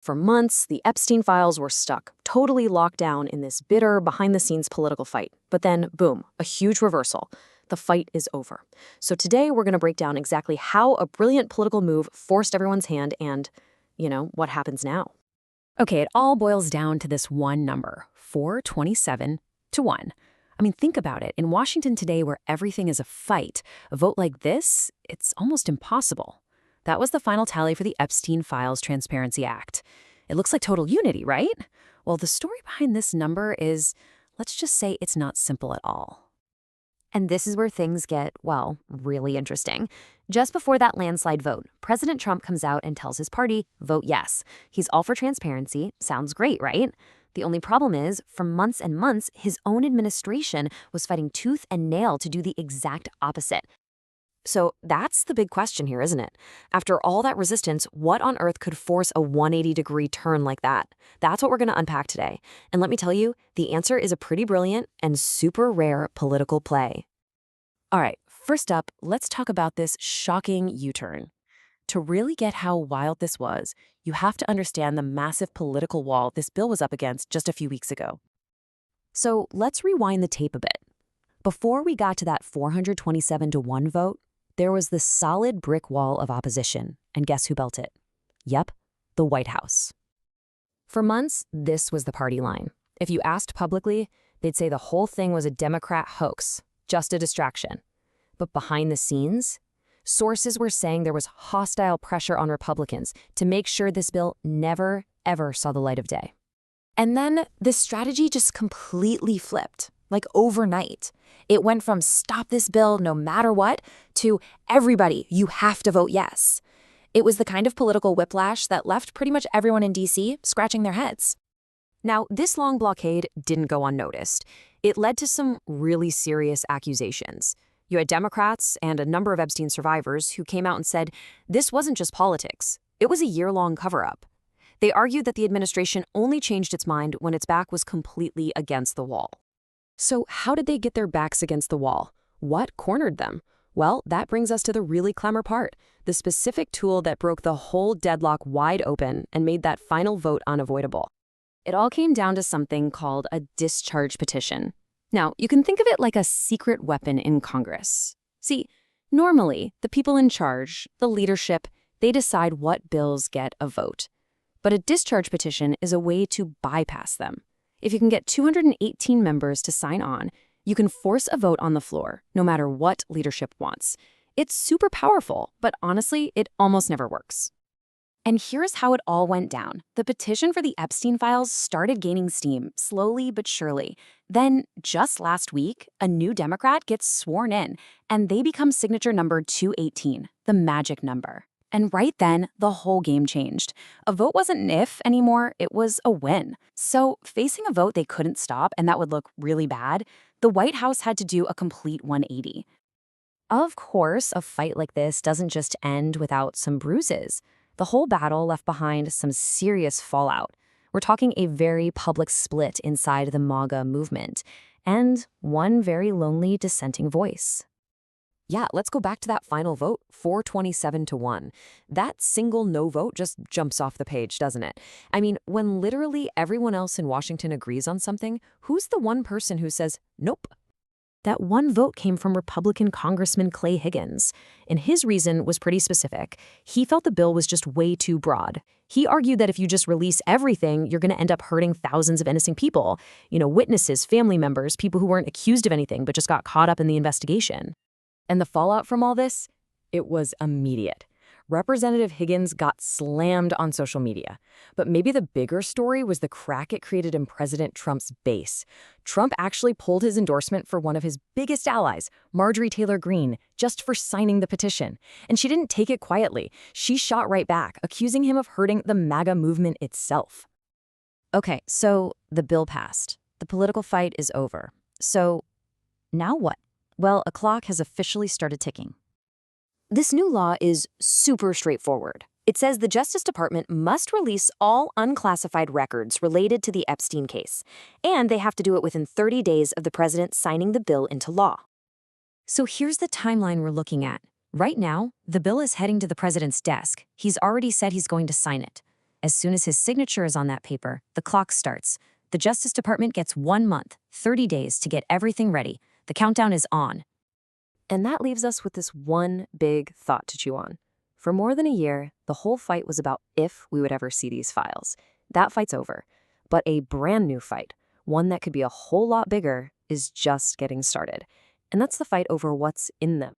For months, the Epstein Files were stuck, totally locked down in this bitter, behind-the-scenes political fight. But then, boom, a huge reversal. The fight is over. So today, we're going to break down exactly how a brilliant political move forced everyone's hand and, what happens now. Okay, it all boils down to this one number, 427 to 1. I mean, think about it. In Washington today, where everything is a fight, a vote like this, it's almost impossible. That was the final tally for the Epstein Files Transparency Act. It looks like total unity, right? Well, the story behind this number is, let's just say it's not simple at all. And this is where things get, well, really interesting. Just before that landslide vote, President Trump comes out and tells his party, vote yes. He's all for transparency. Sounds great, right? The only problem is, for months and months, his own administration was fighting tooth and nail to do the exact opposite. So that's the big question here, isn't it? After all that resistance, what on earth could force a 180-degree turn like that? That's what we're going to unpack today. And let me tell you, the answer is a pretty brilliant and super rare political play. All right, first up, let's talk about this shocking U-turn. To really get how wild this was, you have to understand the massive political wall this bill was up against just a few weeks ago. So let's rewind the tape a bit. Before we got to that 427 to 1 vote, there was this solid brick wall of opposition, and guess who built it? Yep, the White House. For months, this was the party line. If you asked publicly, they'd say the whole thing was a Democrat hoax, just a distraction. But behind the scenes, sources were saying there was hostile pressure on Republicans to make sure this bill never, ever saw the light of day. And then this strategy just completely flipped. Like overnight. It went from stop this bill no matter what to everybody, you have to vote yes. It was the kind of political whiplash that left pretty much everyone in D.C. scratching their heads. Now, this long blockade didn't go unnoticed. It led to some really serious accusations. You had Democrats and a number of Epstein survivors who came out and said this wasn't just politics. It was a year-long cover-up. They argued that the administration only changed its mind when its back was completely against the wall. So how did they get their backs against the wall? What cornered them? Well, that brings us to the really clever part, the specific tool that broke the whole deadlock wide open and made that final vote unavoidable. It all came down to something called a discharge petition. Now, you can think of it like a secret weapon in Congress. See, normally, the people in charge, the leadership, they decide what bills get a vote. But a discharge petition is a way to bypass them. If you can get 218 members to sign on, you can force a vote on the floor, no matter what leadership wants. It's super powerful, but honestly, it almost never works. And here's how it all went down. The petition for the Epstein Files started gaining steam, slowly but surely. Then, just last week, a new Democrat gets sworn in, and they become signature number 218, the magic number. And right then, the whole game changed. A vote wasn't an if anymore, it was a win. So facing a vote they couldn't stop, and that would look really bad, the White House had to do a complete 180. Of course, a fight like this doesn't just end without some bruises. The whole battle left behind some serious fallout. We're talking a very public split inside the MAGA movement, and one very lonely dissenting voice. Yeah, let's go back to that final vote, 427 to 1. That single no vote just jumps off the page, doesn't it? I mean, when literally everyone else in Washington agrees on something, who's the one person who says, nope? That one vote came from Republican Congressman Clay Higgins, and his reason was pretty specific. He felt the bill was just way too broad. He argued that if you just release everything, you're going to end up hurting thousands of innocent people. Witnesses, family members, people who weren't accused of anything but just got caught up in the investigation. And the fallout from all this? It was immediate. Representative Higgins got slammed on social media. But maybe the bigger story was the crack it created in President Trump's base. Trump actually pulled his endorsement for one of his biggest allies, Marjorie Taylor Greene, just for signing the petition. And she didn't take it quietly. She shot right back, accusing him of hurting the MAGA movement itself. Okay, so the bill passed. The political fight is over. So now what? Well, a clock has officially started ticking. This new law is super straightforward. It says the Justice Department must release all unclassified records related to the Epstein case, and they have to do it within 30 days of the president signing the bill into law. So here's the timeline we're looking at. Right now, the bill is heading to the president's desk. He's already said he's going to sign it. As soon as his signature is on that paper, the clock starts. The Justice Department gets 1 month, 30 days to get everything ready. The countdown is on. And that leaves us with this one big thought to chew on. For more than a year, the whole fight was about if we would ever see these files. That fight's over. But a brand new fight, one that could be a whole lot bigger, is just getting started. And that's the fight over what's in them.